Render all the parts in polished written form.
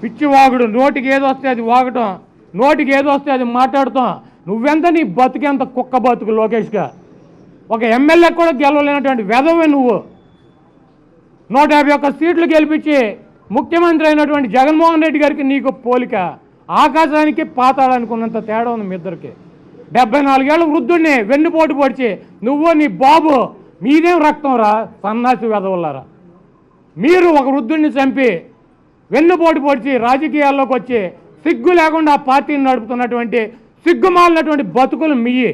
పిచ్చి వాగుడు, నోటికి ఏదో వస్తే అది వాగటం, నోటికి ఏదో వస్తే అది మాట్లాడటం. నువ్వెంత, నీ బతుకెంత కుక్క బతుకు లోకేష్గా. ఒక ఎమ్మెల్యే కూడా గెలవలేనటువంటి వెధవే నువ్వు. 151 సీట్లు గెలిపించి ముఖ్యమంత్రి అయినటువంటి జగన్మోహన్ రెడ్డి గారికి నీకు పోలిక ఆకాశానికి పాతాళానికి ఉన్నంత తేడా ఉంది మీ ఇద్దరికి. 74 ఏళ్ళ వృద్ధుడిని వెన్నుపోటు పొడిచి నువ్వు నీ బాబు, మీదేం రక్తం రా సన్నాసి వెధవల్లారా. మీరు ఒక వృద్ధుడిని చంపి వెన్నుపోటు పొడిచి రాజకీయాల్లోకి వచ్చి సిగ్గు లేకుండా ఆ పార్టీని నడుపుతున్నటువంటి సిగ్గుమాలినటువంటి బతుకులు మీయి.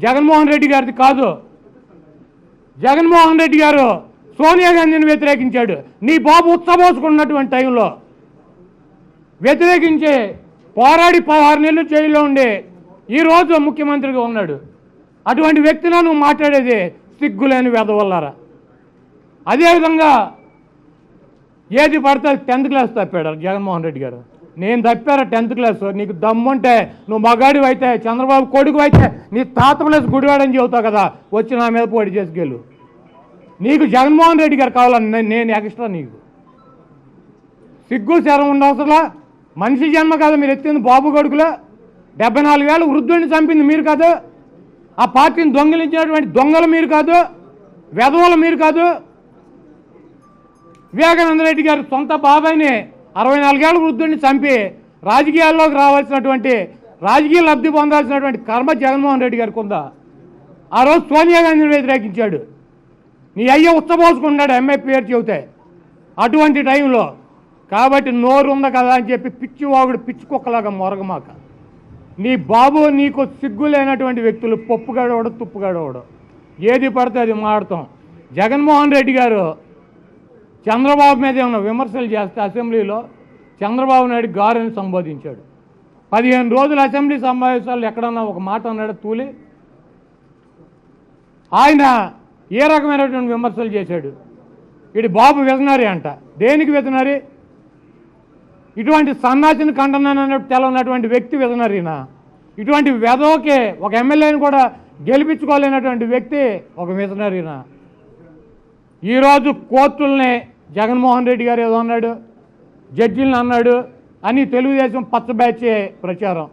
జగన్మోహన్ రెడ్డి గారిది కాదు. జగన్మోహన్ రెడ్డి గారు సోనియా గాంధీని వ్యతిరేకించాడు. నీ బాబు ఉచ్చబోసుకున్నటువంటి టైంలో వ్యతిరేకించి పోరాడి 16 నెలలు జైల్లో ఉండి ఈరోజు ముఖ్యమంత్రిగా ఉన్నాడు. అటువంటి వ్యక్తిని నువ్వు మాట్లాడేది సిగ్గులేని వెధవల్లారా. అదేవిధంగా ఏది పడితే 10th క్లాస్ తప్పాడు జగన్మోహన్ రెడ్డి గారు. నేను తప్పారా 10th క్లాసు? నీకు దమ్ముంటే నువ్వు మగాడివి అయితే, చంద్రబాబు కొడుకు అయితే నీ తాత ప్లేస్ గుడివాడని చెబుతావు కదా, వచ్చి నా మీద పోటీ చేసుకెళ్ళు. నీకు జగన్మోహన్ రెడ్డి గారు కావాలని నేను ఎక్స్ట్రా. నీకు సిగ్గు శరం ఉండవసలా. మనిషి జన్మ కాదు మీరు ఎత్తింది బాబు కొడుకులో. 74 ఏళ్ళ వృద్ధుడిని చంపింది మీరు కాదు. ఆ పార్టీని దొంగిలించినటువంటి దొంగలు మీరు కాదు, వెధవలు మీరు కాదు. వివేకానంద రెడ్డి గారు సొంత బాబాయిని 64 ఏళ్ళ వృద్ధుడిని చంపి రాజకీయాల్లోకి రావాల్సినటువంటి, రాజకీయ లబ్ధి పొందాల్సినటువంటి కర్మ జగన్మోహన్ రెడ్డి గారికి ఉందా? ఆ రోజు సోనియా గాంధీని వ్యతిరేకించాడు. నీ అయ్య ఉచ్చబోసుకున్నాడు ఎంఐ పేరు చెబితే అటువంటి టైంలో. కాబట్టి నోరు ఉంది కదా అని చెప్పి పిచ్చి వాగుడు పిచ్చి కుక్కలాగా మొరగమాక. నీ బాబు నీకు సిగ్గు లేనటువంటి వ్యక్తులు పప్పుగాడవడు తుప్పుగాడవడు ఏది పడితే అది మాడతాం. జగన్మోహన్ రెడ్డి గారు చంద్రబాబు మీద ఏమైనా విమర్శలు చేస్తే అసెంబ్లీలో చంద్రబాబు నాయుడు గారని సంబోధించాడు. 15 రోజుల అసెంబ్లీ సమావేశాలు ఎక్కడన్నా ఒక మాట అన్నాడు తూలి. ఆయన ఏ రకమైనటువంటి విమర్శలు చేశాడు? ఇది బాబు విజనరీ అంట. దేనికి విజనరీ? ఇటువంటి సన్నాసిని కంటనన్నట్టు తెలవనటువంటి వ్యక్తి విజనరీనా? ఇటువంటి వెధవకే ఒక ఎమ్మెల్యేని కూడా గెలిపించుకోలేనటువంటి వ్యక్తి ఒక విజనరీనా? ఈరోజు కోర్టుల్ని జగన్మోహన్ రెడ్డి గారు ఏదో అన్నాడు, జడ్జిలను అన్నాడు అని తెలుగుదేశం పచ్చ బ్యాచే ప్రచారం.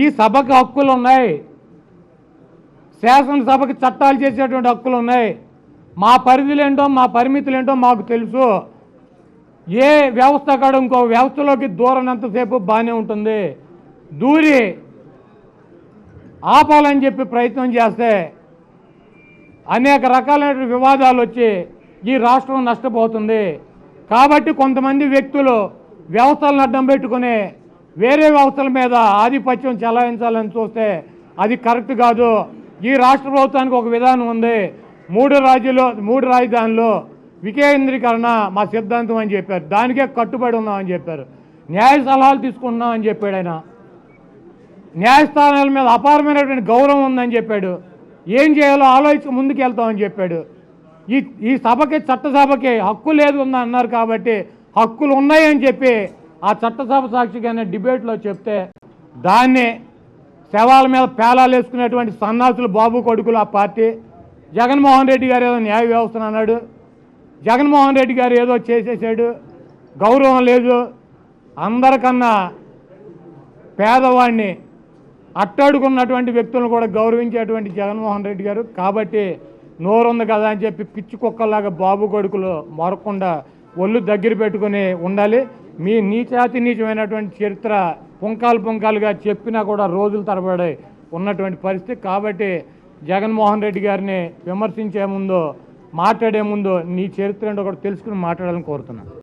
ఈ సభకు హక్కులు ఉన్నాయి, శాసనసభకి చట్టాలు చేసేటువంటి హక్కులు ఉన్నాయి. మా పరిధులేంటో మా పరిమితులేంటో మాకు తెలుసు. ఏ వ్యవస్థ కాడ ఇంకో వ్యవస్థలోకి దూరనంతసేపు బాగానే ఉంటుంది. దూరి ఆపాలని చెప్పి ప్రయత్నం చేస్తే అనేక రకాలైన వివాదాలు వచ్చి ఈ రాష్ట్రం నష్టపోతుంది. కాబట్టి కొంతమంది వ్యక్తులు వ్యవస్థలను అడ్డం పెట్టుకుని వేరే వ్యవస్థల మీద ఆధిపత్యం చెలాయించాలని చూస్తే అది కరెక్ట్ కాదు. ఈ రాష్ట్ర ప్రభుత్వానికి ఒక విధానం ఉంది. 3 రాజధానులు వికేంద్రీకరణ మా సిద్ధాంతం అని చెప్పారు. దానికే కట్టుబడి ఉన్నామని చెప్పారు. న్యాయ సలహాలు తీసుకుంటున్నామని చెప్పాడు ఆయన. న్యాయస్థానాల మీద అపారమైనటువంటి గౌరవం ఉందని చెప్పాడు. ఏం చేయాలో ఆలోచించి ముందుకు వెళ్తామని చెప్పాడు. ఈ సభకి చట్టసభకి హక్కు లేదు ఉందని అన్నారు. కాబట్టి హక్కులు ఉన్నాయని చెప్పి ఆ చట్టసభ సాక్షిగానే డిబేట్లో చెప్తే దాన్ని శవాల మీద పేలాలు వేసుకునేటువంటి సన్నాసులు బాబు కొడుకులు ఆ పార్టీ. జగన్మోహన్ రెడ్డి గారు ఏదో న్యాయ వ్యవస్థను అన్నాడు. జగన్మోహన్ రెడ్డి గారు ఏదో చేసేసాడు. గౌరవం లేదు. అందరికన్నా పేదవాడిని అట్టడుకున్నటువంటి వ్యక్తులను కూడా గౌరవించేటువంటి జగన్మోహన్ రెడ్డి గారు. కాబట్టి నోరుంది కదా అని చెప్పి పిచ్చి కుక్కల్లాగా బాబు కొడుకులు మరకుండా ఒళ్ళు దగ్గర పెట్టుకుని ఉండాలి. మీ నీచాతి నీచమైనటువంటి చరిత్ర పుంకాలుగా చెప్పినా కూడా రోజులు తరబడి ఉన్నటువంటి పరిస్థితి. కాబట్టి జగన్మోహన్ రెడ్డి గారిని విమర్శించే ముందు, మాట్లాడే ముందు నీ చరిత్ర ఏంటో కూడా తెలుసుకుని మాట్లాడాలని కోరుతున్నాను.